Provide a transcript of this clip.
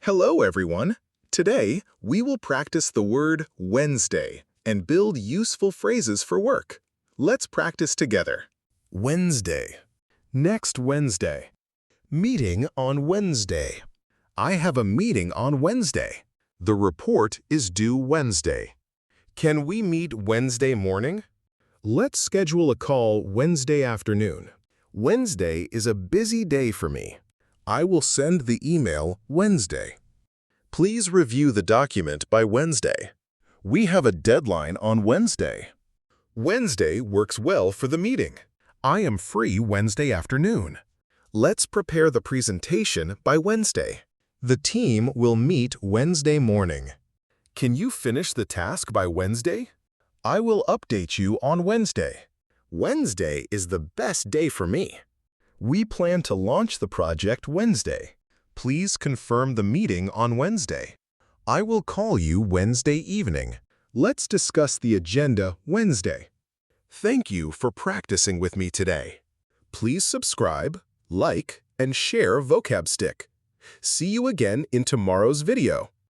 Hello, everyone. Today, we will practice the word Wednesday and build useful phrases for work. Let's practice together. Wednesday. Next Wednesday. Meeting on Wednesday. I have a meeting on Wednesday. The report is due Wednesday. Can we meet Wednesday morning? Let's schedule a call Wednesday afternoon. Wednesday is a busy day for me. I will send the email Wednesday. Please review the document by Wednesday. We have a deadline on Wednesday. Wednesday works well for the meeting. I am free Wednesday afternoon. Let's prepare the presentation by Wednesday. The team will meet Wednesday morning. Can you finish the task by Wednesday? I will update you on Wednesday. Wednesday is the best day for me. We plan to launch the project Wednesday. Please confirm the meeting on Wednesday. I will call you Wednesday evening. Let's discuss the agenda Wednesday. Thank you for practicing with me today. Please subscribe, like, and share VocabStick. See you again in tomorrow's video.